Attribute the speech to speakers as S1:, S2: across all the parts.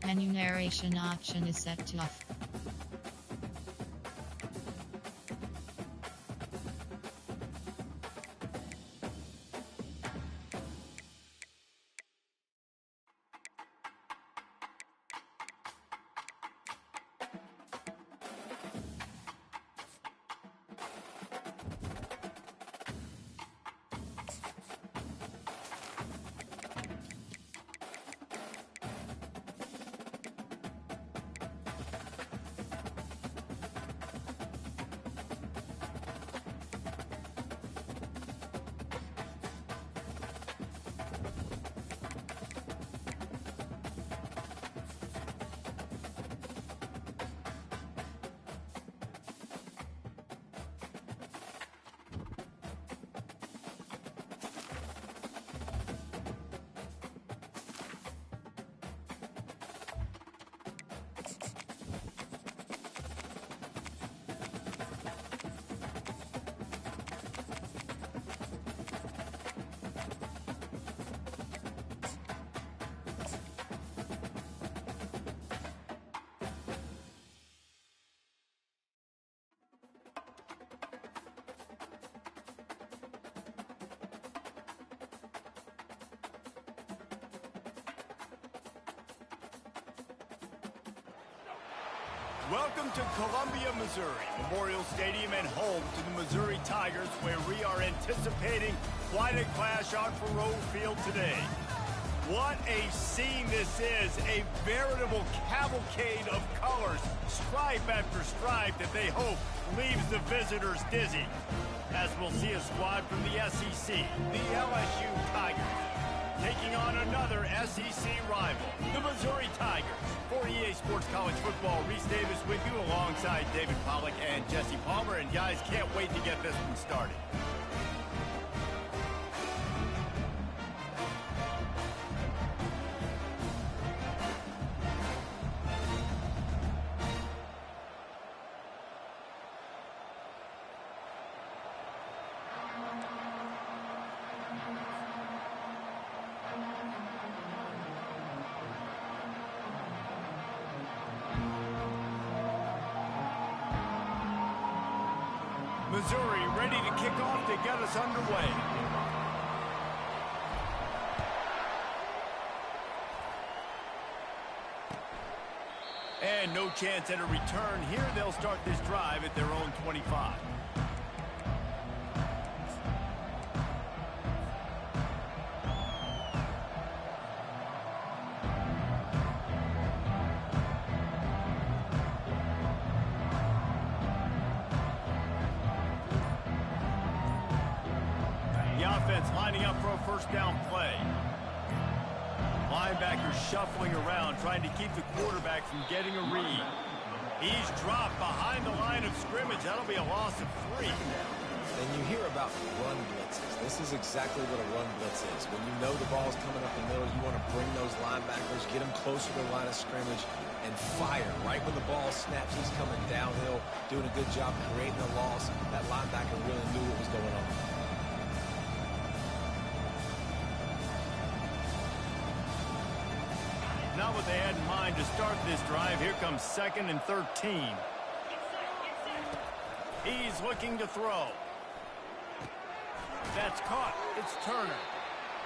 S1: Menu narration option is set to off.
S2: Welcome to Columbia, Missouri, Memorial Stadium and home to the Missouri Tigers, where we are anticipating quite a clash on Faurot Field today. What a scene this is, a veritable cavalcade of colors, stripe after stripe that they hope leaves the visitors dizzy. As we'll see a squad from the SEC, the LSU Tigers, taking on another SEC rival, the Missouri Tigers. For EA Sports College Football, Reese Davis with you alongside David Pollack and Jesse Palmer. And guys, can't wait to get this one started. Missouri ready to kick off to get us underway. And no chance at a return here. They'll start this drive at their own 25. Lining up for a first down play. Linebacker shuffling around, trying to keep the quarterback from getting a read. He's dropped behind the line of scrimmage. That'll be a loss of 3.
S3: And you hear about run blitzes. This is exactly what a run blitz is. When you know the ball's coming up the middle, you want to bring those linebackers, get them closer to the line of scrimmage, and fire. Right when the ball snaps, he's coming downhill, doing a good job creating a loss. That linebacker really knew what was going on.
S2: Not what they had in mind to start this drive. Here comes 2nd and 13. He's looking to throw. That's caught. It's Turner.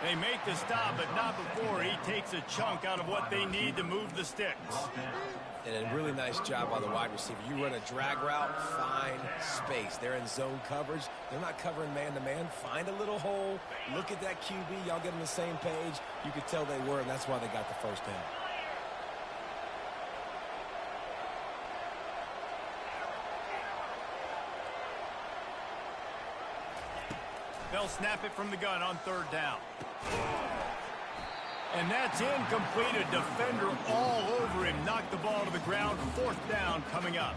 S2: They make the stop, but not before he takes a chunk out of what they need to move the sticks.
S3: And a really nice job by the wide receiver. You run a drag route, find space. They're in zone coverage. They're not covering man-to-man. Find a little hole. Look at that QB. Y'all get on the same page. You could tell they were, and that's why they got the first down.
S2: They'll snap it from the gun on 3rd down. And that's incomplete. A defender all over him. Knocked the ball to the ground. 4th down coming up.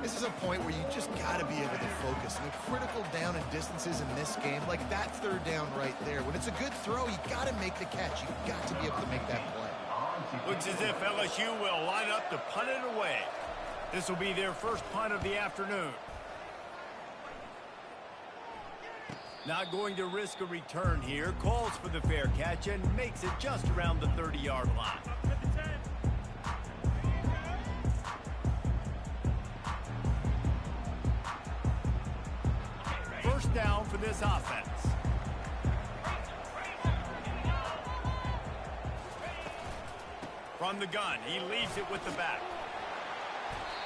S4: This is a point where you just got to be able to focus. The critical down and distances in this game, like that 3rd down right there. When it's a good throw, you got to make the catch. You got to be able to make that play.
S2: Looks as if LSU will line up to punt it away. This will be their first punt of the afternoon. Not going to risk a return here. Calls for the fair catch and makes it just around the 30-yard line. down for this offense. From the gun, he leaves it with the back.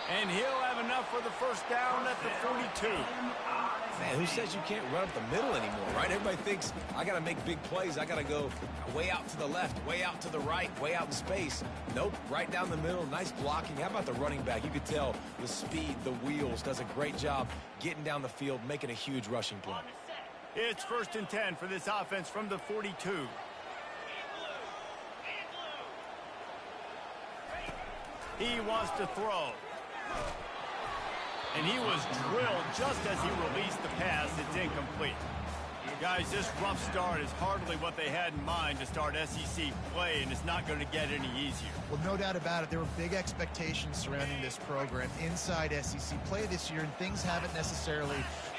S2: And he'll have enough for the first down at the 42.
S3: Man, who says you can't run up the middle anymore, right? Everybody thinks, I got to make big plays. I got to go way out to the left, way out to the right, way out in space. Nope, right down the middle, nice blocking. How about the running back? You could tell the speed, the wheels, does a great job getting down the field, making a huge rushing play.
S2: It's 1st and 10 for this offense from the 42. He wants to throw. And he was drilled just as he released the pass. It's incomplete. Guys, this rough start is hardly what they had in mind to start SEC play, and it's not going to get any easier.
S4: Well, no doubt about it. There were big expectations surrounding this program inside SEC play this year, and things haven't necessarily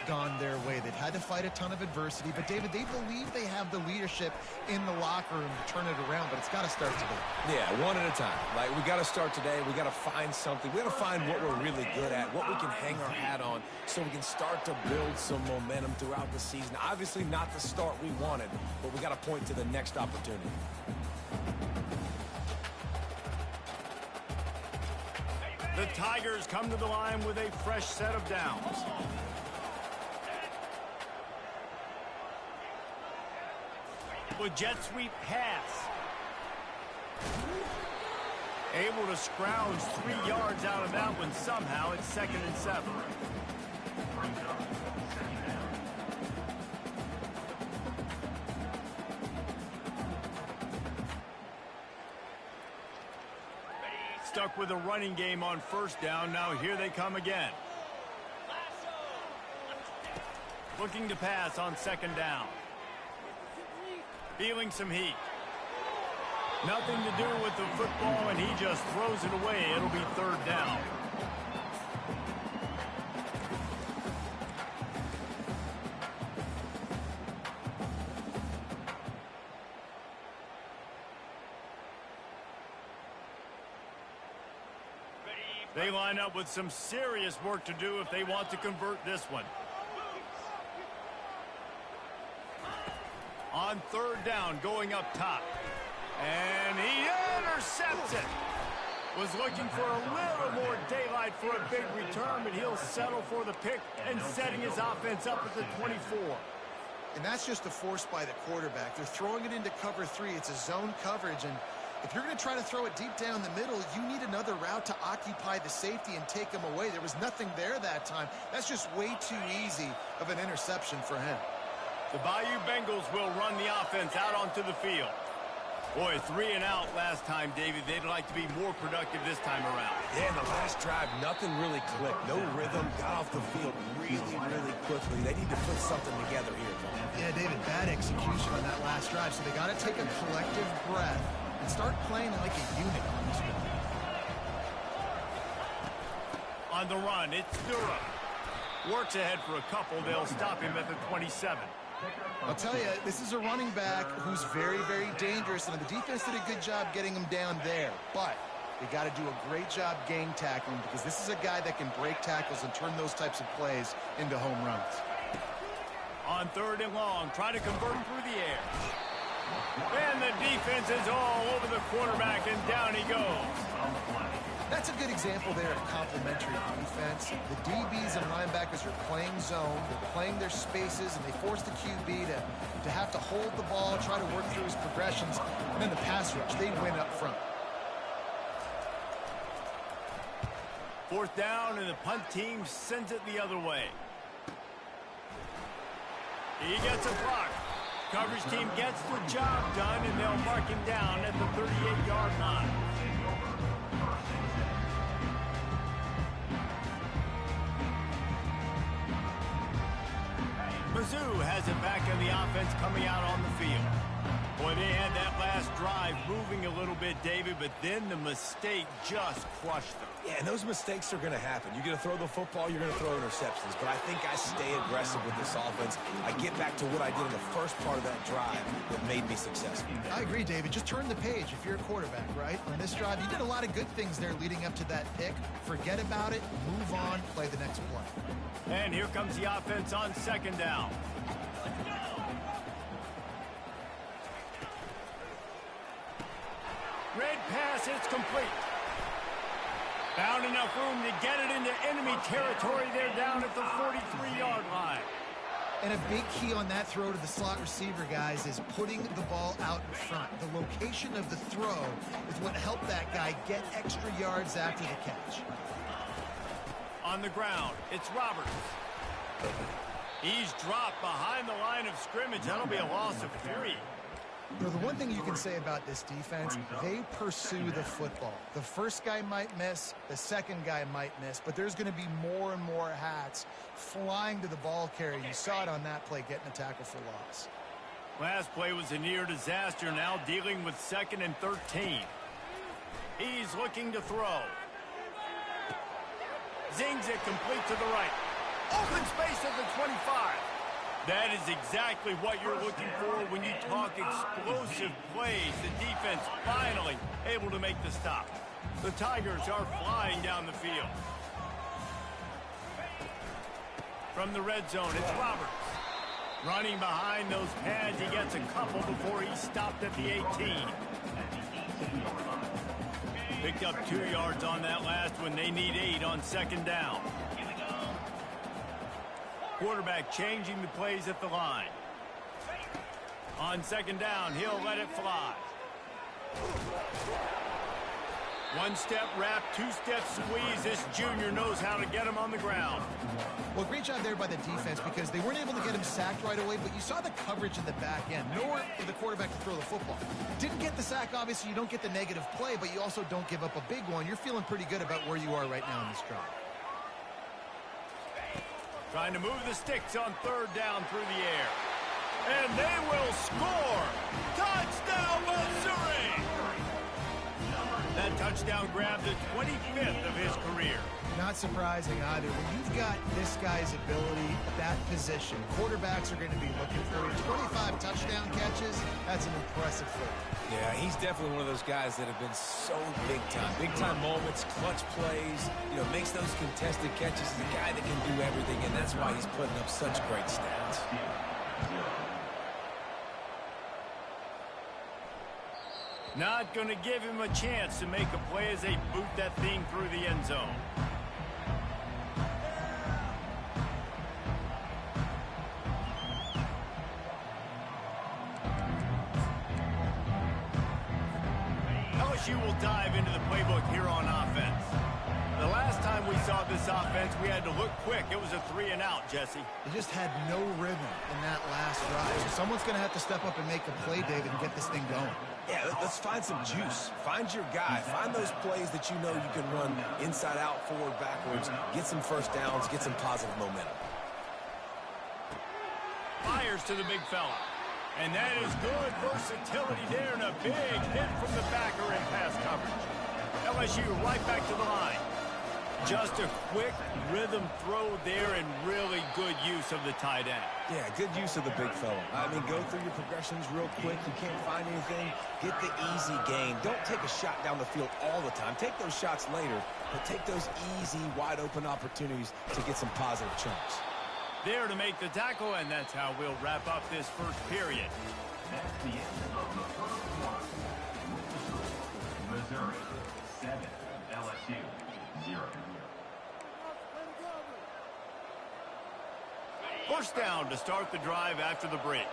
S4: gone their way. They've had to fight a ton of adversity, but David, they believe they have the leadership in the locker room to turn it around, but it's got to start today.
S3: Yeah, one at a time. Like, we got to start today. We got to find something. We got to find what we're really good at, what we can hang our hat on, so we can start to build some momentum throughout the season. Obviously not the start we wanted, but we got to point to the next opportunity.
S2: The Tigers come to the line with a fresh set of downs. With jet sweep pass. Able to scrounge 3 yards out of that one somehow. It's 2nd and 7. Stuck with a running game on 1st down. Now here they come again. Looking to pass on 2nd down. Feeling some heat. Nothing to do with the football, and he just throws it away. It'll be 3rd down. They line up with some serious work to do if they want to convert this one. On 3rd down, going up top. And he intercepts it. Was looking for a little more daylight for a big return, but he'll settle for the pick and setting his offense up at the 24.
S4: And that's just a force by the quarterback. They're throwing it into cover 3. It's a zone coverage, and if you're going to try to throw it deep down the middle, you need another route to occupy the safety and take him away. There was nothing there that time. That's just way too easy of an interception for him.
S2: The Bayou Bengals will run the offense out onto the field. Boy, 3 and out last time, David. They'd like to be more productive this time around.
S3: Yeah, in the last drive, nothing really clicked. No rhythm, got off the field really quickly. They need to put something together here, Tom.
S4: Yeah, David, bad execution on that last drive, so they got to take a collective breath and start playing like a unit on this one.
S2: On the run, it's Durham. Works ahead for a couple. They'll stop him at the 27.
S4: I'll tell you, this is a running back who's very, very dangerous, and the defense did a good job getting him down there. But they got to do a great job gang tackling, because this is a guy that can break tackles and turn those types of plays into home runs.
S2: On 3rd and long, try to convert through the air. And the defense is all over the quarterback, and down he goes.
S4: That's a good example there of complementary defense. The DBs and linebackers are playing zone, they're playing their spaces, and they force the QB to have to hold the ball, try to work through his progressions, and then the pass rush, they win up front.
S2: 4th down, and the punt team sends it the other way. He gets a block. Coverage team gets the job done, and they'll mark him down at the 38-yard line. Mizzou has it back in the offense coming out on the field. Boy, they had that last drive moving a little bit, David, but then the mistake just crushed them.
S3: Yeah, and those mistakes are going to happen. You're going to throw the football, you're going to throw interceptions. But I think I stay aggressive with this offense. I get back to what I did in the first part of that drive that made me successful.
S4: I agree, David. Just turn the page if you're a quarterback, right? On this drive, you did a lot of good things there leading up to that pick. Forget about it, move on, play the next play.
S2: And here comes the offense on 2nd down. pass. It's complete. Found enough room to get it into enemy territory. They're down at the 43-yard line.
S4: And a big key on that throw to the slot receiver, guys, is putting the ball out in front. The location of the throw is what helped that guy get extra yards after the catch.
S2: On the ground, it's Roberts. He's dropped behind the line of scrimmage. That'll be a loss of 3.
S4: You know, the one thing you can say about this defense, they pursue the football. The first guy might miss, the second guy might miss, but there's going to be more and more hats flying to the ball carrier. You saw it on that play, getting a tackle for loss.
S2: Last play was a near disaster, now dealing with 2nd and 13. He's looking to throw. Zings it complete to the right. Open space at the 25. That is exactly what you're looking for when you talk explosive plays. The defense finally able to make the stop. The Tigers are flying down the field. From the red zone, it's Roberts. Running behind those pads, he gets a couple before he's stopped at the 18. Picked up 2 yards on that last one. They need 8 on 2nd down. Quarterback changing the plays at the line. On 2nd down, he'll let it fly. 1-step wrap, 2-step squeeze. This junior knows how to get him on the ground.
S4: Well, great job there by the defense because they weren't able to get him sacked right away, but you saw the coverage in the back end. Nowhere for the quarterback to throw the football. Didn't get the sack, obviously. You don't get the negative play, but you also don't give up a big one. You're feeling pretty good about where you are right now in this drive.
S2: Trying to move the sticks on 3rd down through the air. And they will score! Touchdown, Missouri! That touchdown grabbed the 25th of his career.
S4: Not surprising either. When you've got this guy's ability at that position, quarterbacks are going to be looking for him. 25 touchdown catches, that's an impressive thing.
S3: Yeah, he's definitely one of those guys that have been so big time. Big time moments, clutch plays, makes those contested catches. He's a guy that can do everything, and that's why he's putting up such great stats.
S2: Not going to give him a chance to make a play as they boot that thing through the end zone. LSU will dive into the playbook here on offense. The last time we saw this offense, we had to look quick. It was a 3-and-out, Jesse.
S4: They just had no rhythm in that last drive. So someone's going to have to step up and make a play, David, and get this thing going.
S3: Yeah, let's find some juice. Find your guy. Find those plays that you know you can run inside out, forward, backwards, get some first downs, get some positive momentum.
S2: Fires to the big fella. And that is good versatility there and a big hit from the backer in pass coverage. LSU right back to the line. Just a quick rhythm throw there and really good use of the tight end.
S3: Yeah, good use of the big fella. I mean, go through your progressions real quick. You can't find anything. Get the easy gain. Don't take a shot down the field all the time. Take those shots later, but take those easy, wide-open opportunities to get some positive chunks.
S2: There to make the tackle, and that's how we'll wrap up this first period.
S5: That's the end of the first one. Missouri 7, LSU 0.
S2: First down to start the drive after the break.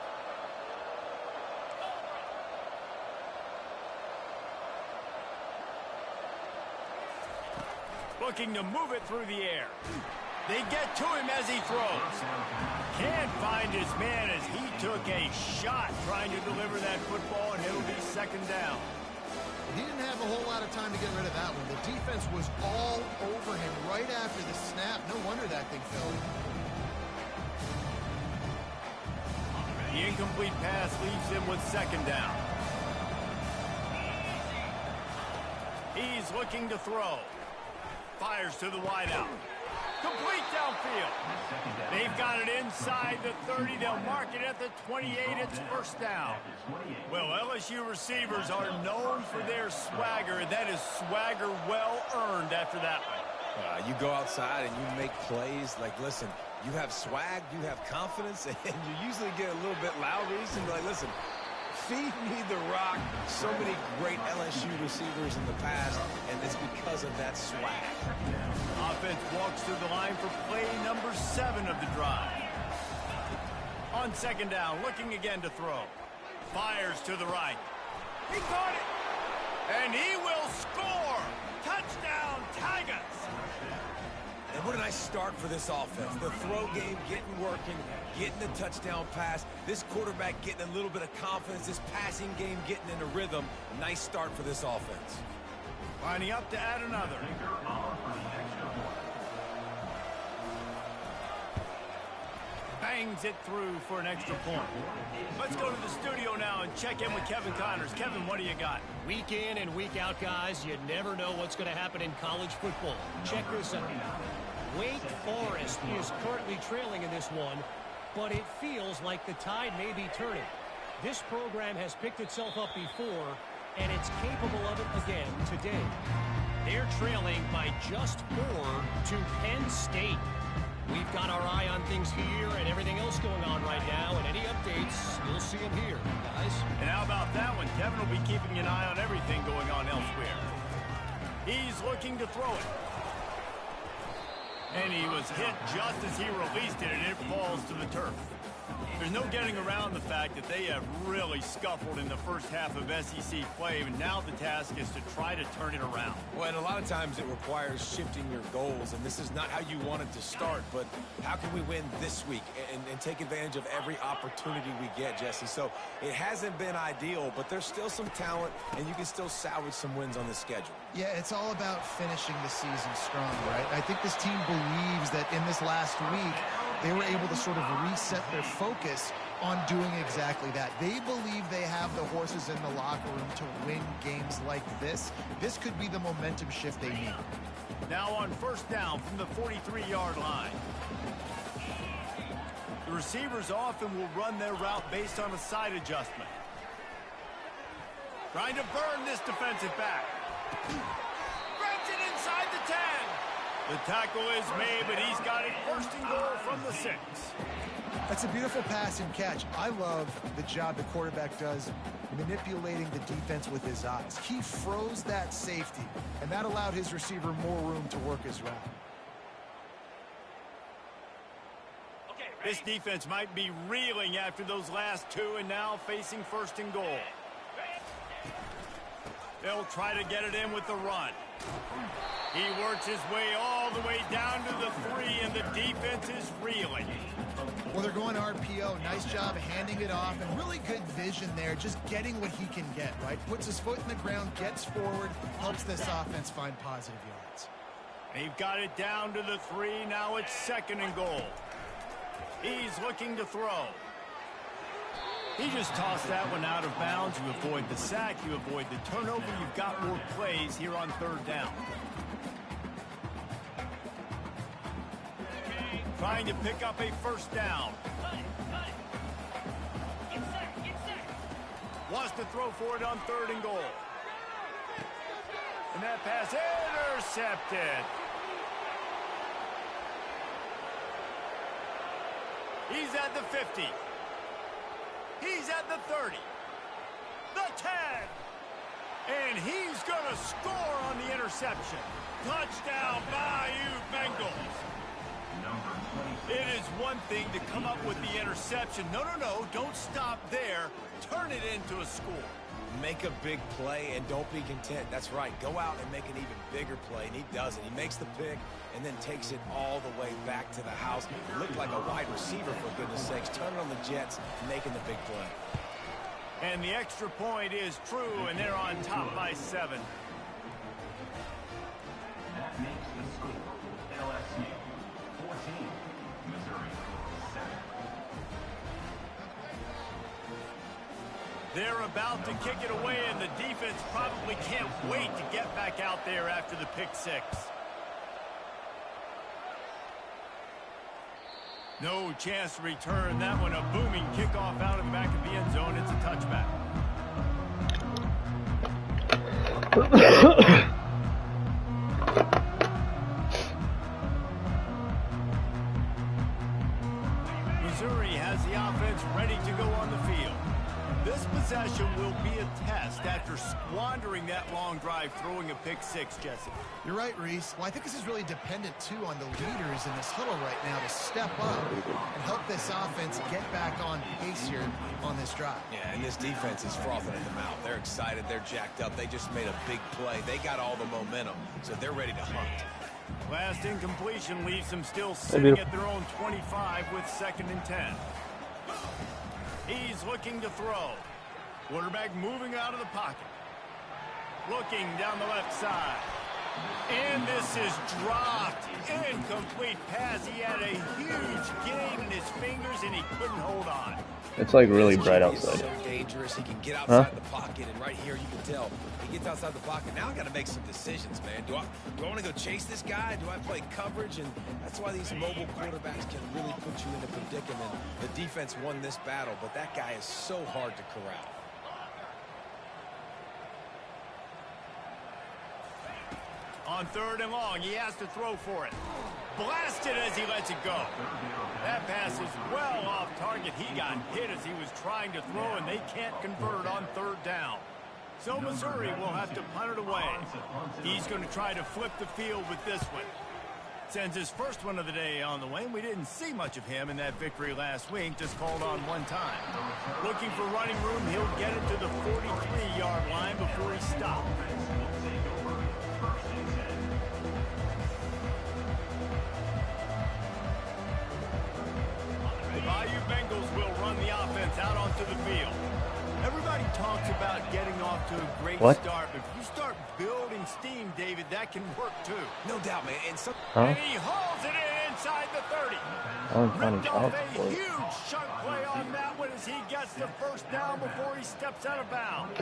S2: Looking to move it through the air. They get to him as he throws. Can't find his man as he took a shot trying to deliver that football, and it'll be 2nd down.
S4: He didn't have a whole lot of time to get rid of that one. The defense was all over him right after the snap. No wonder that thing fell.
S2: The incomplete pass leaves him with 2nd down. He's looking to throw. Fires to the wideout. Complete downfield. They've got it inside the 30. They'll mark it at the 28. It's 1st down. Well, LSU receivers are known for their swagger, and that is swagger well earned after that one.
S3: You go outside and you make plays. Like, listen, you have swag, you have confidence, and you usually get a little bit louder. You can be like, listen, Feed me the rock. So many great LSU receivers in the past, and it's because of that swag.
S2: Offense walks through the line for play number 7 of the drive. On second down, looking again to throw. Fires to the right. He caught it. And he will score. Touchdown, Tigers.
S3: And what a nice start for this offense. The throw game getting working, getting the touchdown pass. This quarterback getting a little bit of confidence. This passing game getting in a rhythm. Nice start for this offense.
S2: Lining up to add another. Bangs it through for an extra point. Let's go to the studio now and check in with Kevin Connors. Kevin, what do you got?
S6: Week in and week out, guys, you never know what's going to happen in college football. Check this out. Wake Forest is currently trailing in this one, but it feels like the tide may be turning. This program has picked itself up before, and it's capable of it again today. They're trailing by just 4 to Penn State. We've got our eye on things here and everything else going on right now, and any updates, you'll see them here, guys.
S2: And how about that one? Kevin will be keeping an eye on everything going on elsewhere. He's looking to throw it. And he was hit just as he released it, and it falls to the turf. There's no getting around the fact that they have really scuffled in the first half of SEC play, and now the task is to try to turn it around.
S3: Well, and a lot of times it requires shifting your goals, and this is not how you want it to start, but how can we win this week and take advantage of every opportunity we get, Jesse? So it hasn't been ideal, but there's still some talent, and you can still salvage some wins on the schedule.
S4: Yeah, it's all about finishing the season strong, right? I think this team believes that in this last week, they were able to sort of reset their focus on doing exactly that. They believe they have the horses in the locker room to win games like this. This could be the momentum shift they need.
S2: Now on first down from the 43-yard line. The receivers often will run their route based on a side adjustment. Trying to burn this defensive back. Grabs it inside the 10. The tackle is made, but he's got it first and goal from the 6.
S4: That's a beautiful pass and catch. I love the job the quarterback does manipulating the defense with his eyes. He froze that safety, and that allowed his receiver more room to work his route.
S2: This defense might be reeling after those last 2 and now facing first and goal. They'll try to get it in with the run. He works his way all the way down to the 3, and the defense is reeling.
S4: Well, they're going RPO. Nice job handing it off, and really good vision there, just getting what he can get, right? Puts his foot in the ground, gets forward, helps this offense find positive yards.
S2: They've got it down to the 3. Now it's second and goal. He's looking to throw. He just tossed that one out of bounds. You avoid the sack, you avoid the turnover. You've got more plays here on third down. Trying to pick up a first down. Wants to throw for it on third and goal. And that pass intercepted. He's at the 50. He's at the 30. The 10. And he's going to score on the interception. Touchdown, Bayou Bengals. It is one thing to come up with the interception. No, don't stop there. Turn it into a score.
S3: Make a big play and don't be content. That's right. Go out and make an even bigger play, and he does it. He makes the pick and then takes it all the way back to the house. It looked like a wide receiver, for goodness sakes. Turn it on the Jets, making the big play.
S2: And the extra point is true, and they're on top by 7.
S5: That makes the score LSU 14, Missouri 7.
S2: They're about to kick it away, and the defense probably can't wait to get back out there after the pick 6. No chance to return that one. A booming kickoff out of the back of the end zone. It's a touchback. Missouri has the offense ready to go on the field. This possession will be a test after squandering that long drive throwing a pick six, Jesse.
S4: You're right, Reese. Well, I think this is really dependent, too, on the leaders in this huddle right now to step up and help this offense get back on pace here on this drive.
S3: Yeah, and this defense is frothing at the mouth. They're excited. They're jacked up. They just made a big play. They got all the momentum, so they're ready to hunt.
S2: Last incompletion leaves them still sitting at their own 25 with 2nd and 10. He's looking to throw. Quarterback moving out of the pocket. Looking down the left side. And this is dropped. Incomplete pass. He had a huge gain in his fingers, and he couldn't hold on.
S7: It's like really bright outside.
S3: He's so dangerous. He can get outside the pocket, and right here you can tell he gets outside the pocket. Now I got to make some decisions, man. Do I want to go chase this guy? Do I play coverage? And that's why these mobile quarterbacks can really put you in a predicament. The defense won this battle, but that guy is so hard to corral.
S2: On 3rd and long, he has to throw for it. Blasted as he lets it go. That pass is well off target. He got hit as he was trying to throw, and they can't convert on 3rd down. So Missouri will have to punt it away. He's going to try to flip the field with this one. Sends his first one of the day on the way. We didn't see much of him in that victory last week, just called on one time. Looking for running room, he'll get it to the 43-yard line before he stops. Bayou Bengals will run the offense out onto the field. Everybody talks about getting off to a great start, but if you start building steam, David, that can work too.
S3: No doubt, man.
S2: And he hauls it in inside the 30. Ripped off a huge chunk play on that one as he gets the first down before he steps out of bounds.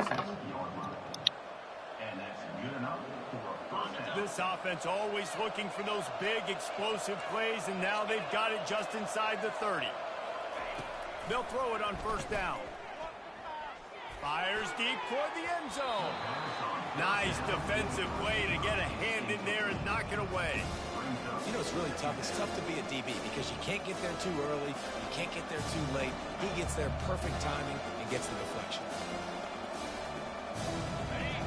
S2: This offense always looking for those big explosive plays, and now they've got it just inside the 30. They'll throw it on 1st down. Fires deep toward the end zone. Nice defensive play to get a hand in there and knock it away.
S3: You know, it's really tough. It's tough to be a DB because you can't get there too early. You can't get there too late. He gets there perfect timing and gets the deflection.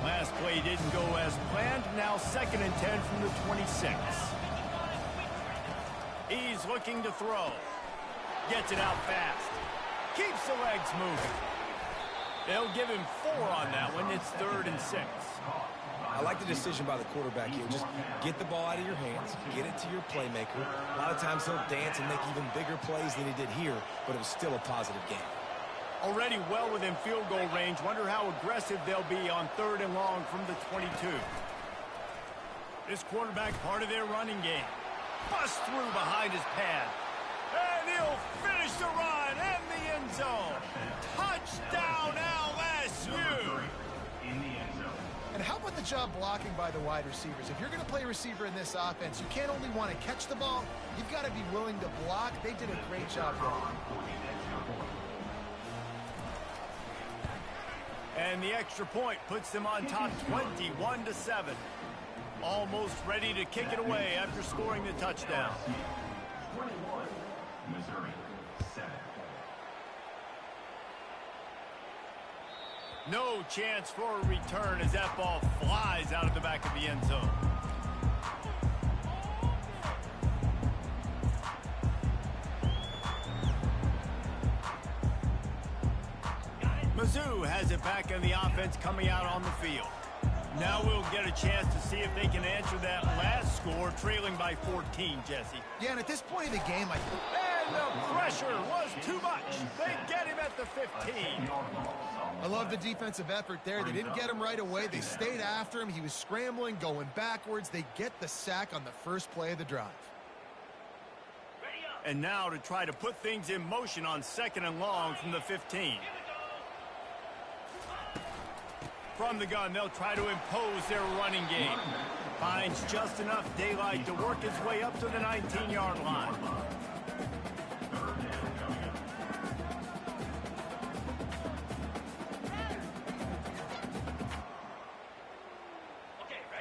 S2: Last play didn't go as planned. Now 2nd and 10 from the 26. He's looking to throw. Gets it out fast. Keeps the legs moving. They'll give him 4 on that one. It's 3rd and 6.
S3: I like the decision by the quarterback here. Just get the ball out of your hands, get it to your playmaker. A lot of times he'll dance and make even bigger plays than he did here, but it was still a positive game.
S2: Already well within field goal range. Wonder how aggressive they'll be on 3rd and long from the 22. This quarterback part of their running game. Bust through behind his pad. And he'll finish the run in the end zone. Touchdown LSU.
S4: And how about the job blocking by the wide receivers? If you're going to play receiver in this offense, you can't only want to catch the ball, you've got to be willing to block. They did a great job blocking.
S2: And the extra point puts them on top 21-7. Almost ready to kick it away after scoring the touchdown.
S5: 21, Missouri, 7.
S2: No chance for a return as that ball flies out of the back of the end zone. Mizzou has it back on the offense coming out on the field. Now we'll get a chance to see if they can answer that last score, trailing by 14, Jesse.
S4: Yeah, and at this point of the game,
S2: And the pressure was too much. They get him at the 15.
S4: I love the defensive effort there. They didn't get him right away. They stayed after him. He was scrambling, going backwards. They get the sack on the first play of the drive.
S2: And now to try to put things in motion on 2nd and long from the 15. From the gun, they'll try to impose their running game. Finds just enough daylight to work his way up to the 19-yard line.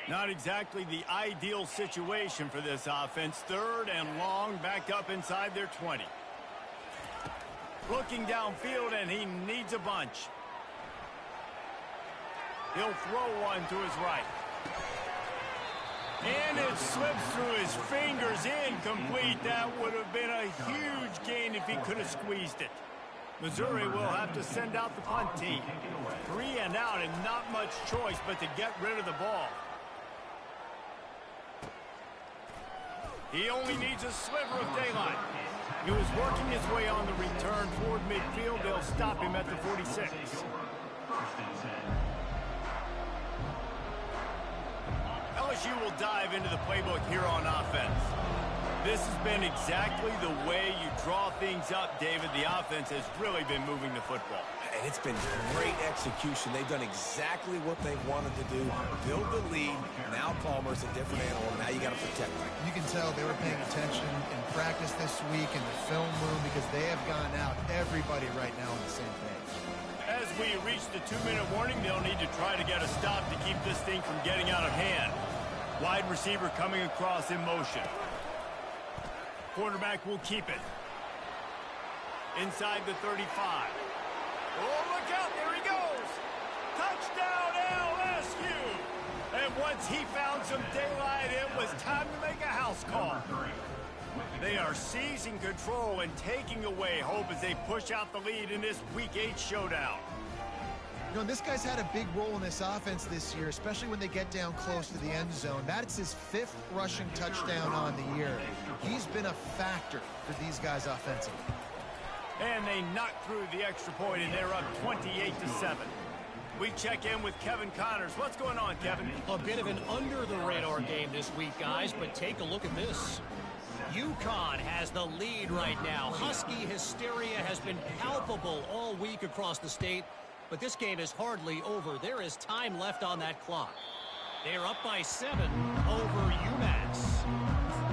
S2: Not exactly the ideal situation for this offense. 3rd and long, back up inside their 20. Looking downfield, and he needs a bunch. He'll throw one to his right. And it slips through his fingers, incomplete. That would have been a huge gain if he could have squeezed it. Missouri will have to send out the punt team. 3 and out and not much choice but to get rid of the ball. He only needs a sliver of daylight. He was working his way on the return toward midfield. They'll stop him at the 46. LSU will dive into the playbook here on offense. This has been exactly the way you draw things up, David. The offense has really been moving the football.
S3: And it's been great execution. They've done exactly what they wanted to do. Build the lead. Now Palmer's a different animal. Now you got to protect him.
S4: You can tell they were paying attention in practice this week in the film room because they have gone out, everybody right now on the same page.
S2: As we reach the 2-minute warning, they'll need to try to get a stop to keep this thing from getting out of hand. Wide receiver coming across in motion. Quarterback will keep it. Inside the 35. Oh, look out, there he goes. Touchdown, LSU. And once he found some daylight, it was time to make a house call. They are seizing control and taking away hope as they push out the lead in this Week 8 showdown.
S4: You know, this guy's had a big role in this offense this year, especially when they get down close to the end zone. That's his 5th rushing touchdown on the year. He's been a factor for these guys offensively.
S2: And they knock through the extra point, and they're up 28-7. We check in with Kevin Connors. What's going on, Kevin?
S6: A bit of an under-the-radar game this week, guys, but take a look at this. UConn has the lead right now. Husky hysteria has been palpable all week across the state, but this game is hardly over. There is time left on that clock. They're up by 7 over UMass.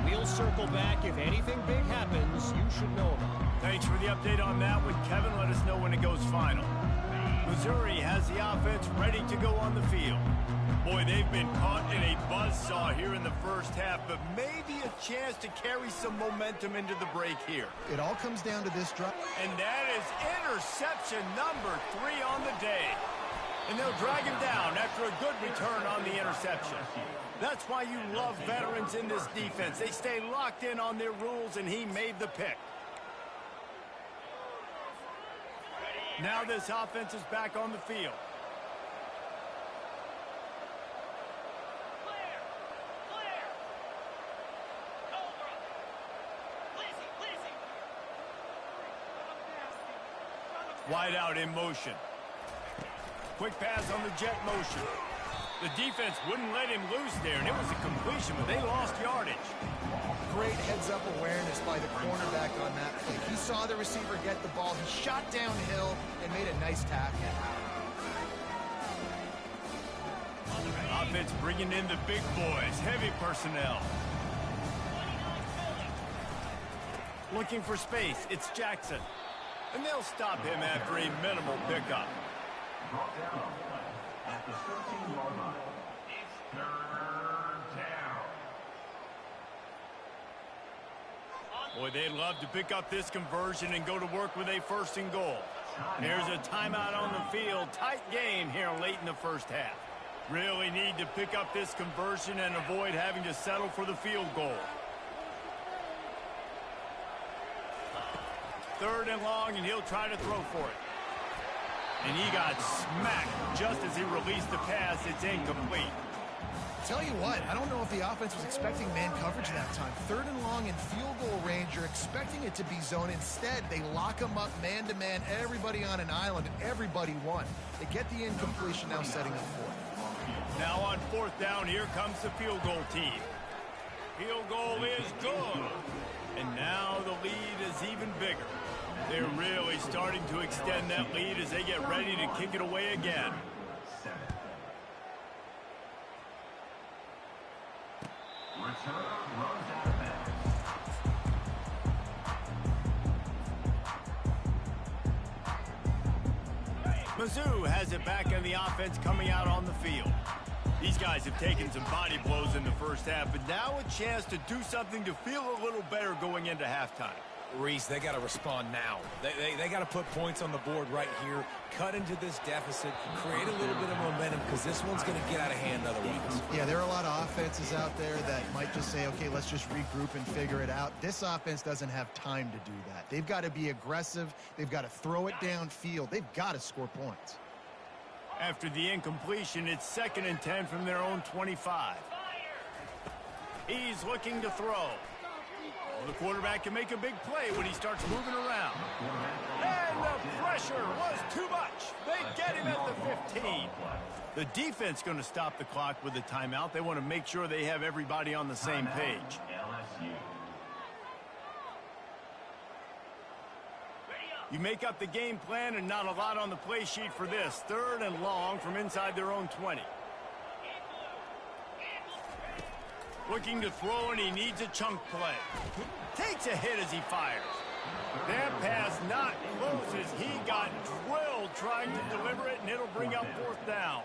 S6: We'll circle back. If anything big happens, you should know about it.
S2: Thanks for the update on that one, Kevin. Let us know when it goes final. Missouri has the offense ready to go on the field. Boy, they've been caught in a buzzsaw here in the first half, but maybe a chance to carry some momentum into the break here.
S4: It all comes down to this drive.
S2: And that is interception number 3 on the day. And they'll drag him down after a good return on the interception. That's why you love veterans in this defense. They stay locked in on their rules, and he made the pick. Now this offense is back on the field. Wide out in motion. Quick pass on the jet motion. The defense wouldn't let him loose there, and it was a completion, but they lost yardage.
S4: Great heads-up awareness by the cornerback on that play. He saw the receiver get the ball. He shot downhill and made a nice tackle.
S2: Offense bringing in the big boys, heavy personnel. Looking for space, it's Jackson. And they'll stop him after a minimal pickup.
S5: Brought down at the 13-yard line. It's 3rd down.
S2: Boy, they'd love to pick up this conversion and go to work with a 1st and goal. There's a timeout on the field. Tight game here late in the first half. Really need to pick up this conversion and avoid having to settle for the field goal. 3rd and long, and he'll try to throw for it. And he got smacked just as he released the pass. It's incomplete.
S4: Tell you what, I don't know if the offense was expecting man coverage that time. 3rd and long in field goal range, you're expecting it to be zone. Instead, they lock them up man-to-man, everybody on an island, and everybody won. They get the incompletion, now setting up 4th.
S2: Now on 4th down, here comes the field goal team. Field goal is good. And now the lead is even bigger. They're really starting to extend that lead as they get ready to kick it away again.
S5: Return runs out of bounds.
S2: Mizzou has it back in the offense coming out on the field. These guys have taken some body blows in the first half, but now a chance to do something to feel a little better going into halftime.
S3: Reese, they got to respond now. They got to put points on the board right here, cut into this deficit, create a little bit of momentum, because this one's going to get out of hand otherwise.
S4: Yeah, there are a lot of offenses out there that might just say, okay, let's just regroup and figure it out. This offense doesn't have time to do that. They've got to be aggressive. They've got to throw it downfield. They've got to score points.
S2: After the incompletion, it's 2nd and 10 from their own 25. He's looking to throw. Well, the quarterback can make a big play when he starts moving around. And the pressure was too much. They get him at the 15. The defense going to stop the clock with a timeout. They want to make sure they have everybody on the same page. You make up the game plan and not a lot on the play sheet for this. 3rd and long from inside their own 20. Looking to throw, and he needs a chunk play. Takes a hit as he fires. That pass not close as he got drilled trying to deliver it, and it'll bring up 4th down.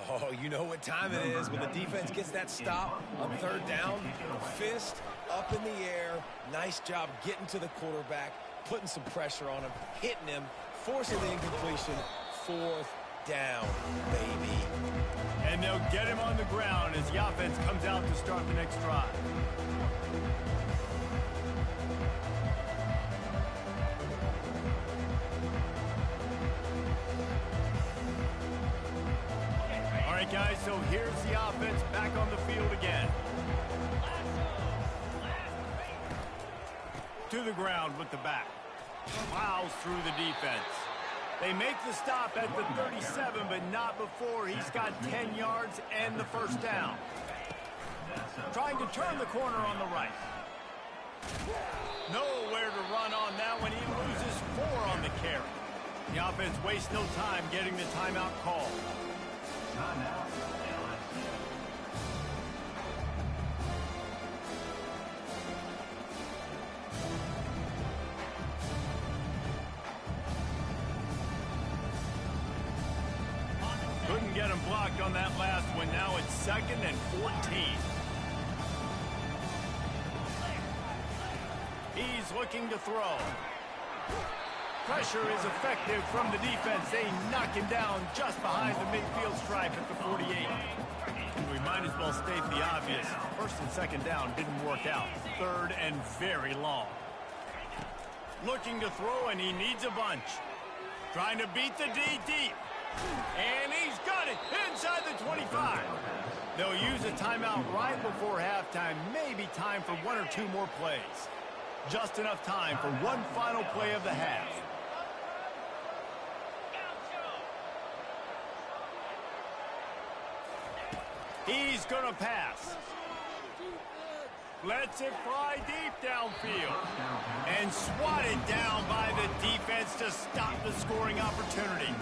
S3: Oh, you know what time it is when the defense gets that stop on 3rd down. Fist up in the air. Nice job getting to the quarterback, putting some pressure on him, hitting him, forcing the incompletion. 4th down, baby.
S2: And they'll get him on the ground as the offense comes out to start the next drive. All right, guys, so here's the offense back on the field again. To the ground with the back. Plows through the defense. They make the stop at the 37, but not before he's got 10 yards and the 1st down. Trying to turn the corner on the right. Nowhere to run on that when he loses 4 on the carry. The offense wastes no time getting the timeout call.
S5: Timeout, LSU.
S2: Couldn't get him blocked on that last one. Now it's 2nd and 14. He's looking to throw. Pressure is effective from the defense. They knock him down just behind the midfield stripe at the 48. We might as well state the obvious. 1st and 2nd down didn't work out. 3rd and very long. Looking to throw, and he needs a bunch. Trying to beat the D deep. And he's got it inside the 25. They'll use a timeout right before halftime. Maybe time for 1 or 2 more plays. Just enough time for one final play of the half. He's going to pass. Lets it fly deep downfield. And swatted down by the defense to stop the scoring opportunity.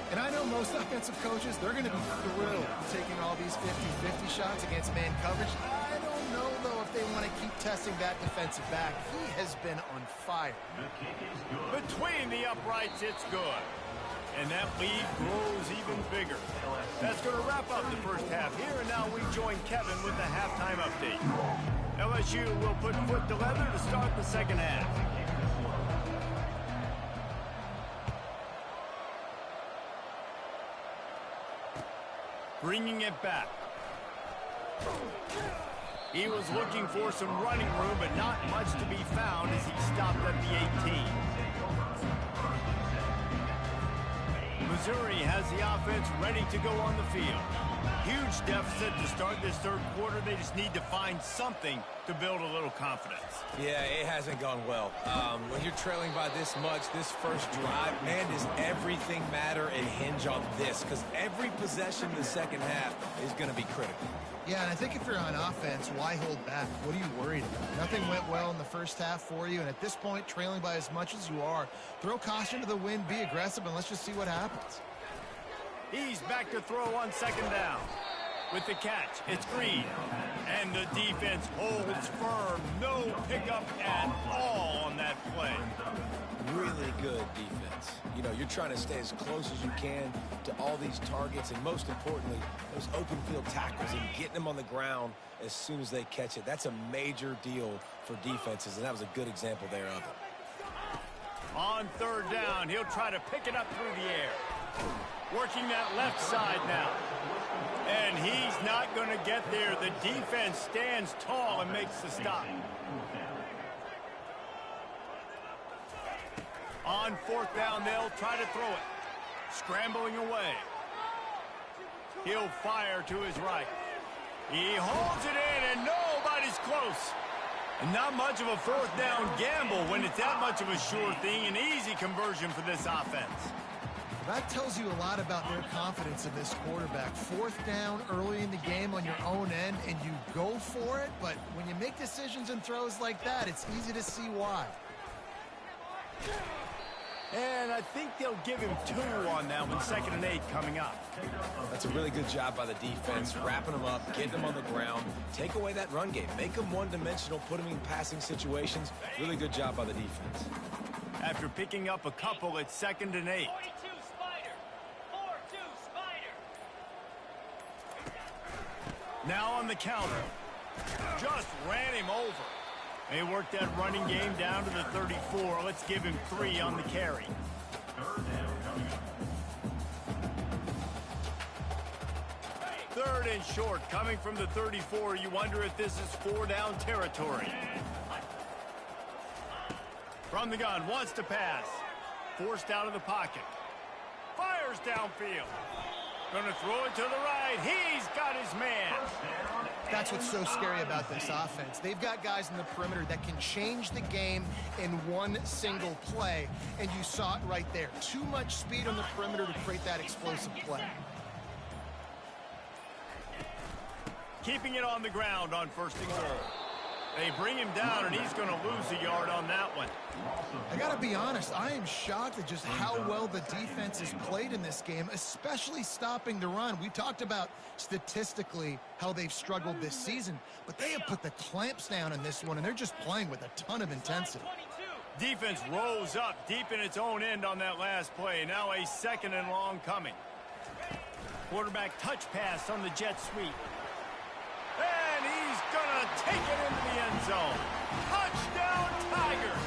S4: And I know most offensive coaches, they're going to be thrilled taking all these 50-50 shots against man coverage. I don't know, though, if they want to keep testing that defensive back. He has been on fire.
S2: Between the uprights, it's good. And that lead grows even bigger. That's going to wrap up the first half here, and now we join Kevin with the halftime update. LSU will put foot to leather to start the second half. Bringing it back. He was looking for some running room, but not much to be found as he stopped at the 18. Missouri has the offense ready to go on the field. Huge deficit to start this 3rd quarter. They just need to find something to build a little confidence.
S3: Yeah, it hasn't gone well. When you're trailing by this much, this first drive, man, does everything matter and hinge on this? Because every possession in the second half is going to be critical.
S4: Yeah, and I think if you're on offense, why hold back? What are you worried about? Nothing went well in the first half for you, and at this point, trailing by as much as you are, throw caution to the wind, be aggressive, and let's just see what happens.
S2: He's back to throw on 2nd down. With the catch, it's Green. And the defense holds firm. No pickup at all on that play.
S3: really good defense. You know, you're trying to stay as close as you can to all these targets, and most importantly, those open field tackles and getting them on the ground as soon as they catch it. That's a major deal for defenses, and that was a good example there of it.
S2: On third down, he'll try to pick it up through the air. Working that left side now. And he's not going to get there. The defense stands tall and makes the stop. On fourth down, they'll try to throw it. Scrambling away. He'll fire to his right. He holds it in, and nobody's close. And not much of a fourth down gamble when it's that much of a sure thing. An easy conversion for this offense.
S4: That tells you a lot about their confidence in this quarterback. Fourth down early in the game on your own end, and you go for it. But when you make decisions and throws like that, it's easy to see why.
S2: And I think they'll give him 2 on that one, 2nd and 8 coming up.
S3: That's a really good job by the defense, wrapping them up, getting them on the ground, take away that run game, make them one-dimensional, put them in passing situations. Really good job by the defense.
S2: After picking up a couple, it's 2nd and 8.
S6: 42 Spider. 4-2 Spider.
S2: Now on the counter. Just ran him over. They worked that running game down to the 34. Let's give him 3 on the carry. Third and short, coming from the 34. You wonder if this is 4-down territory. From the gun, wants to pass. Forced out of the pocket. Fires downfield. Gonna throw it to the right. He's got his man.
S4: That's what's so scary about this offense. They've got guys in the perimeter that can change the game in one single play, and you saw it right there. Too much speed on the perimeter to create that explosive play.
S2: Keeping it on the ground on 1st and goal. They bring him down, and he's going to lose a yard on that one.
S4: I got to be honest, I am shocked at just how well the defense has played in this game, especially stopping the run. We talked about statistically how they've struggled this season, but they have put the clamps down in this one, and they're just playing with a ton of intensity.
S2: Defense rose up deep in its own end on that last play. Now a 2nd and long coming. Quarterback touch pass on the jet sweep. And he's going to take it into the end zone. Touchdown, Tiger!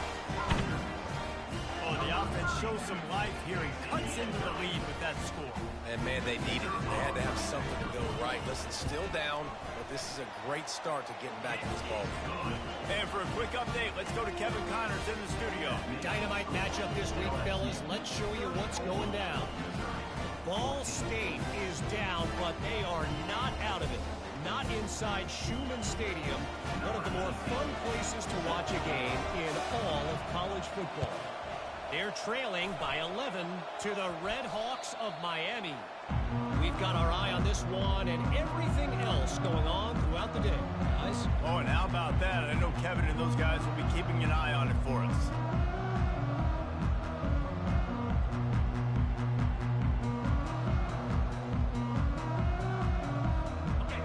S2: Oh, the offense shows some life here and cuts into the lead with that score.
S3: And, man, they needed it. They had to have something to go right. Listen, still down, but this is a great start to getting back in this ball game.
S2: And for a quick update, let's go to Kevin Connors in the studio.
S6: Dynamite matchup this week, fellas. Let's show you what's going down. Ball State is down, but they are not out of it. Not inside Schumann Stadium, one of the more fun places to watch a game in all of college football. They're trailing by 11 to the Red Hawks of Miami. We've got our eye on this one and everything else going on throughout the day, guys.
S2: Oh, and how about that? I know Kevin and those guys will be keeping an eye on it for us.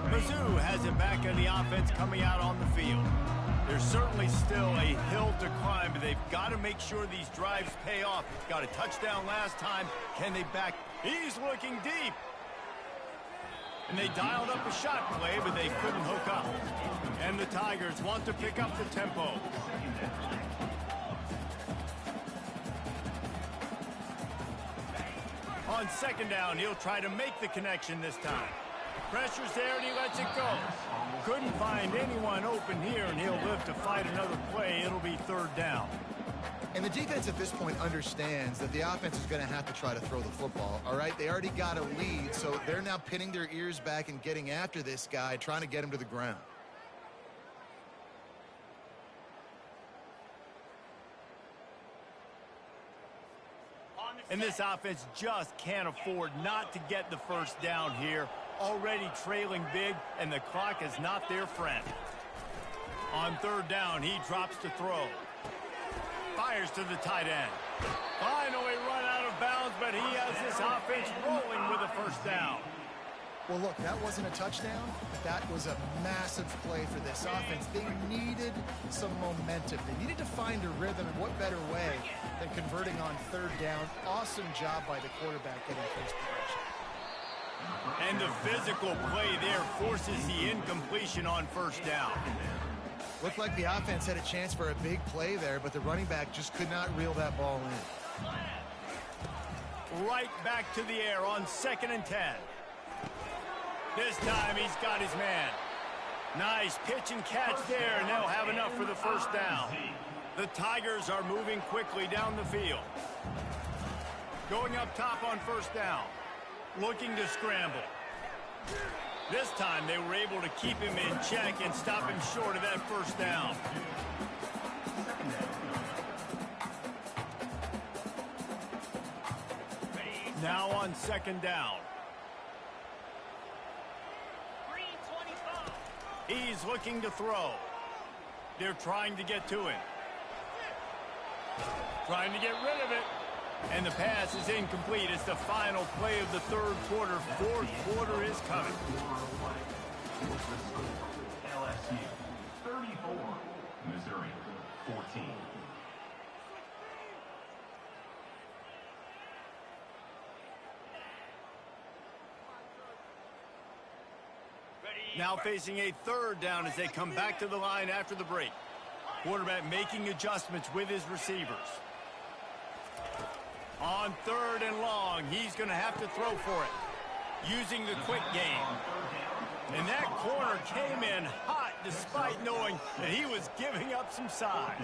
S2: Mizzou has it back in the offense coming out on the field. There's certainly still a hill to climb, but they've got to make sure these drives pay off. Got a touchdown last time. Can they back? He's looking deep. And they dialed up a shot play, but they couldn't hook up. And the Tigers want to pick up the tempo. On 2nd down, he'll try to make the connection this time. Pressure's there, and he lets it go. Couldn't find anyone open here, and he'll live to fight another play. It'll be 3rd down.
S4: And the defense at this point understands that the offense is going to have to try to throw the football, all right? They already got a lead, so they're now pinning their ears back and getting after this guy, trying to get him to the ground.
S2: And this offense just can't afford not to get the 1st down here. Already trailing big, and the clock is not their friend. On 3rd down, he drops to throw. Fires to the tight end. Finally run out of bounds, but he has this offense rolling with a 1st down.
S4: Well, look, that wasn't a touchdown, but that was a massive play for this offense. They needed some momentum. They needed to find a rhythm, and what better way than converting on third down. Awesome job by the quarterback getting first progression.
S2: And the physical play there forces the incompletion on first down.
S4: Looked like the offense had a chance for a big play there, but the running back just could not reel that ball in.
S2: Right back to the air on 2nd and 10. This time he's got his man. Nice pitch and catch there, and they'll have enough for the first down. The Tigers are moving quickly down the field. Going up top on first down. Looking to scramble. This time they were able to keep him in check and stop him short of that first down. Now on 2nd down. He's looking to throw. They're trying to get to him. Trying to get rid of it. And the pass is incomplete. It's the final play of the third quarter. Fourth quarter is coming.
S5: LSU 34, Missouri 14.
S2: Now facing a third down as they come back to the line after the break. Quarterback making adjustments with his receivers. On 3rd and long, he's going to have to throw for it, using the quick game. And that corner came in hot despite knowing that he was giving up some size.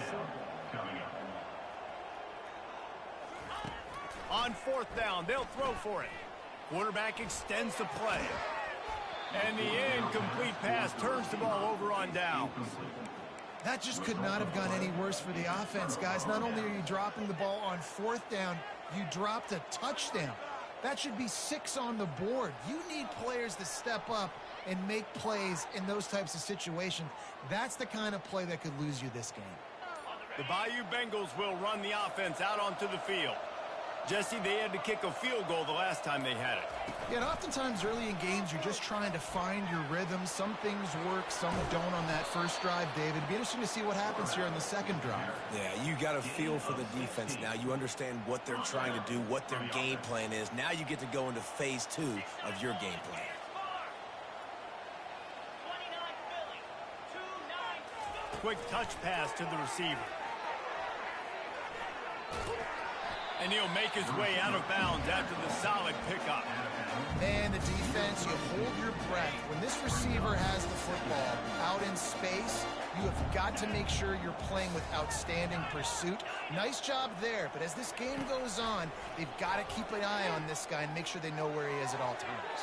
S2: On 4th down, they'll throw for it. Quarterback extends the play. And the incomplete pass turns the ball over on downs.
S4: That just could not have gone any worse for the offense, guys. Not only are you dropping the ball on 4th down, you dropped a touchdown. That should be 6 on the board. You need players to step up and make plays in those types of situations. That's the kind of play that could lose you this game.
S2: The Bayou Bengals will run the offense out onto the field. Jesse, they had to kick a field goal the last time they had it.
S4: Yeah, and oftentimes early in games, you're just trying to find your rhythm. Some things work, some don't on that first drive, David. It'd be interesting to see what happens here on the second drive.
S3: Yeah, you got a feel for the defense now. You understand what they're trying to do, what their game plan is. Now you get to go into phase 2 of your game plan.
S2: Quick touch pass to the receiver. And he'll make his way out of bounds after the solid pickup.
S4: And the defense, you hold your breath. When this receiver has the football out in space, you have got to make sure you're playing with outstanding pursuit. Nice job there, but as this game goes on, they've got to keep an eye on this guy and make sure they know where he is at all times.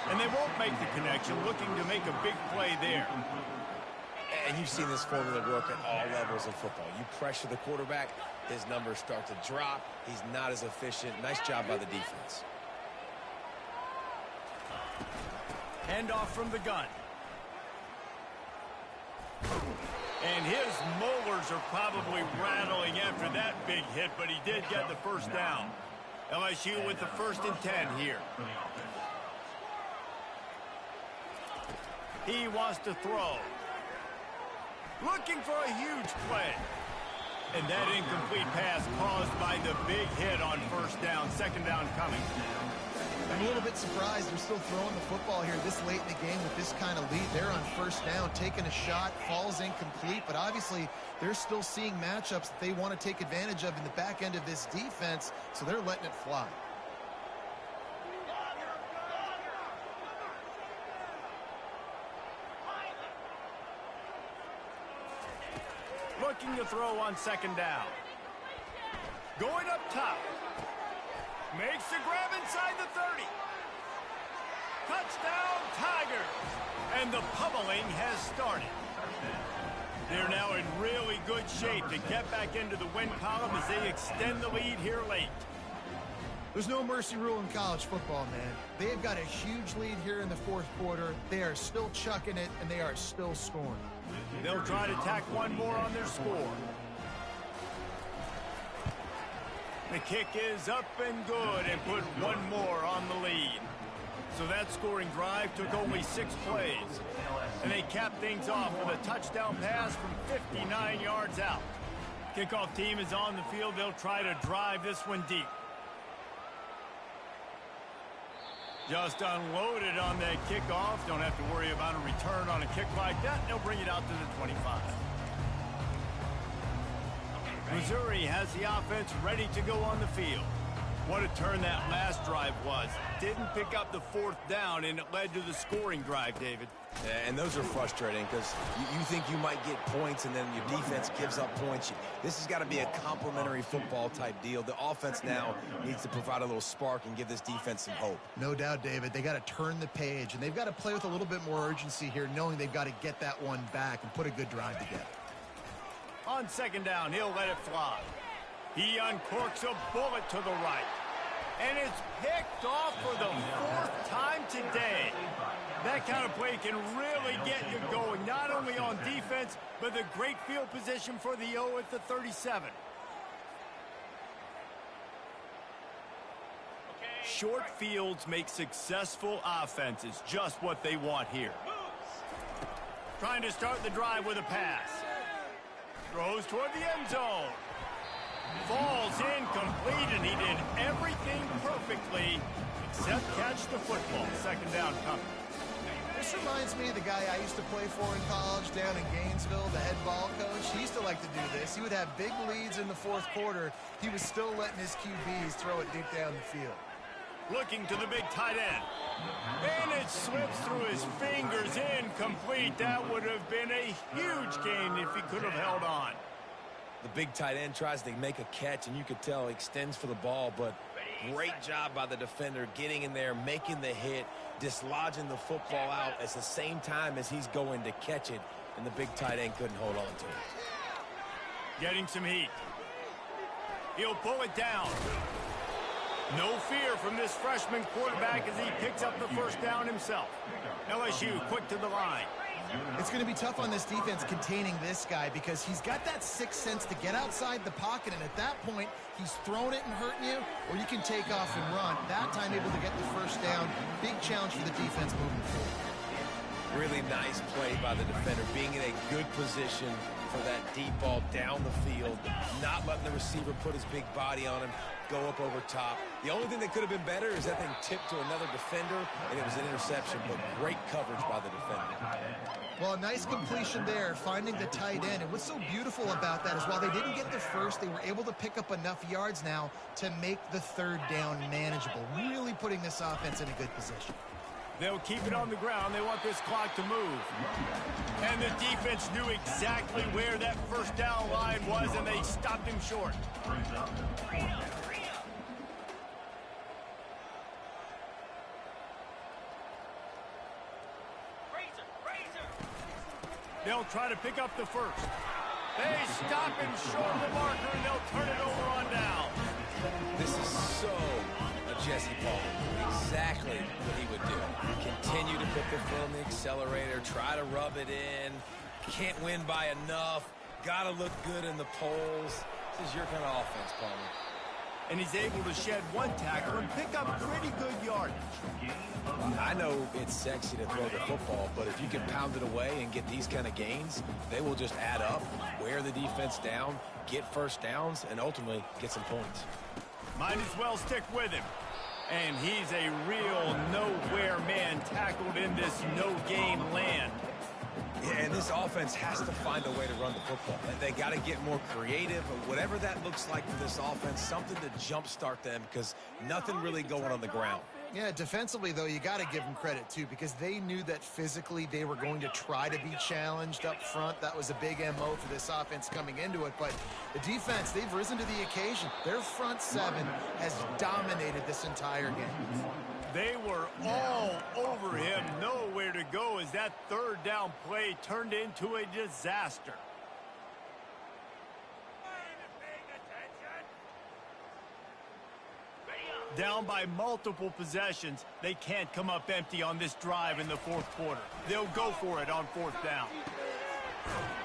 S2: And they won't make the connection, looking to make a big play there.
S3: And you've seen this formula work at all levels of football. You pressure the quarterback, his numbers start to drop. He's not as efficient. Nice job by the defense.
S2: Handoff from the gun. And his molars are probably rattling after that big hit, but he did get the first down. LSU with the 1st and 10 here. He wants to throw. Looking for a huge play. And that incomplete pass caused by the big hit on first down. Second down coming.
S4: I'm a little bit surprised they're still throwing the football here this late in the game with this kind of lead. They're on first down, taking a shot, falls incomplete, but obviously they're still seeing matchups that they want to take advantage of in the back end of this defense, so they're letting it fly.
S2: Looking to throw on second down. Going up top. Makes the grab inside the 30. Touchdown, Tigers. And the pummeling has started. They're now in really good shape to get back into the win column as they extend the lead here late.
S4: There's no mercy rule in college football, man. They have got a huge lead here in the fourth quarter. They are still chucking it, and they are still scoring.
S2: They'll try to tack one more on their score. The kick is up and good and put one more on the lead. So that scoring drive took only 6 plays. And they capped things off with a touchdown pass from 59 yards out. Kickoff team is on the field. They'll try to drive this one deep. Just unloaded on that kickoff. Don't have to worry about a return on a kick like that. They'll bring it out to the 25. Missouri has the offense ready to go on the field. What a turn that last drive was. Didn't pick up the 4th down, and it led to the scoring drive, David.
S3: Yeah, and those are frustrating because you think you might get points and then your defense gives up points. This has got to be a complementary football type deal. The offense now needs to provide a little spark and give this defense some hope.
S4: No doubt, David. They got to turn the page, and they've got to play with a little bit more urgency here, knowing they've got to get that one back and put a good drive together.
S2: On 2nd down, he'll let it fly. He uncorks a bullet to the right. And it's picked off for the 4th time today. That kind of play can really get you going, not only on defense, but the great field position for the O at the 37. Short fields make successful offenses just what they want here. Trying to start the drive with a pass. Throws toward the end zone. Falls incomplete, and he did everything perfectly except catch the football. 2nd down coming.
S4: This reminds me of the guy I used to play for in college down in Gainesville, the head ball coach. He used to like to do this. He would have big leads in the 4th quarter. He was still letting his QBs throw it deep down the field.
S2: Looking to the big tight end. And it slips through his fingers, incomplete. That would have been a huge gain if he could have held on.
S3: The big tight end tries to make a catch, and you could tell he extends for the ball, but great job by the defender getting in there, making the hit, dislodging the football out at the same time as he's going to catch it, and the big tight end couldn't hold on to it.
S2: Getting some heat. He'll pull it down. No fear from this freshman quarterback as he picks up the 1st down himself. LSU quick to the line.
S4: It's going to be tough on this defense containing this guy because he's got that 6th sense to get outside the pocket, and at that point, he's throwing it and hurting you, or you can take off and run. That time able to get the 1st down. Big challenge for the defense moving forward.
S3: Really nice play by the defender, being in a good position for that deep ball down the field, not letting the receiver put his big body on him, go up over top. The only thing that could have been better is that thing tipped to another defender, and it was an interception, but great coverage by the defender.
S4: Well, a nice completion there, finding the tight end. And what's so beautiful about that is while they didn't get the 1st, they were able to pick up enough yards now to make the 3rd down manageable, really putting this offense in a good position.
S2: They'll keep it on the ground. They want this clock to move. And the defense knew exactly where that 1st down line was, and they stopped him short. They'll try to pick up the 1st. They stop him short of the marker, and they'll turn it over on down.
S3: This is so a Jesse Paul. Exactly what he would do. Continue to put the foot on the accelerator, try to rub it in. Can't win by enough. Got to look good in the polls. This is your kind of offense, Palmer.
S2: And he's able to shed 1 tackle and pick up pretty good yardage.
S3: I know it's sexy to throw the football, but if you can pound it away and get these kind of gains, they will just add up, wear the defense down, get 1st downs, and ultimately get some points.
S2: Might as well stick with him. And he's a real nowhere man tackled in this no-game land.
S3: Yeah, and this offense has to find a way to run the football. They got to get more creative, or whatever that looks like for this offense, something to jumpstart them because nothing really going on the ground.
S4: Yeah, defensively, though, you got to give them credit, too, because they knew that physically they were going to try to be challenged up front. That was a big MO for this offense coming into it. But the defense, they've risen to the occasion. Their front 7 has dominated this entire game.
S2: They were all over him, nowhere to go as that 3rd down play turned into a disaster. Down by multiple possessions, they can't come up empty on this drive in the 4th quarter. They'll go for it on 4th down.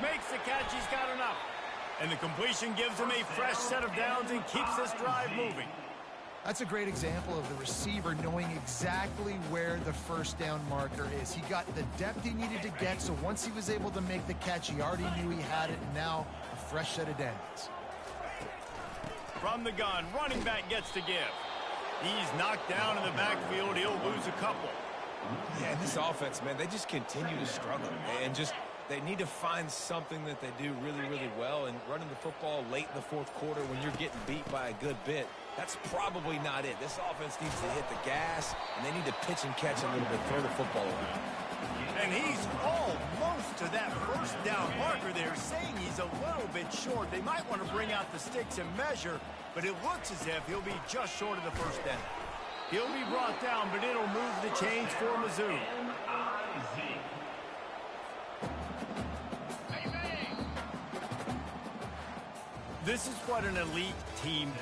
S2: Makes the catch, he's got enough. And the completion gives him a fresh set of downs and keeps this drive moving.
S4: That's a great example of the receiver knowing exactly where the first down marker is. He got the depth he needed to get, so once he was able to make the catch, he already knew he had it, and now a fresh set of downs.
S2: From the gun, running back gets to give. He's knocked down in the backfield. He'll lose a couple.
S3: Yeah, and this offense, man, they just continue to struggle. And they need to find something that they do really, really well. And running the football late in the fourth quarter when you're getting beat by a good bit, that's probably not it. This offense needs to hit the gas, and they need to pitch and catch a little bit, throw the football around.
S2: And he's almost to that first down marker there, saying he's a little bit short. They might want to bring out the sticks and measure, but it looks as if he'll be just short of the first down. He'll be brought down, but it'll move the chains for Mizzou. This is what an elite team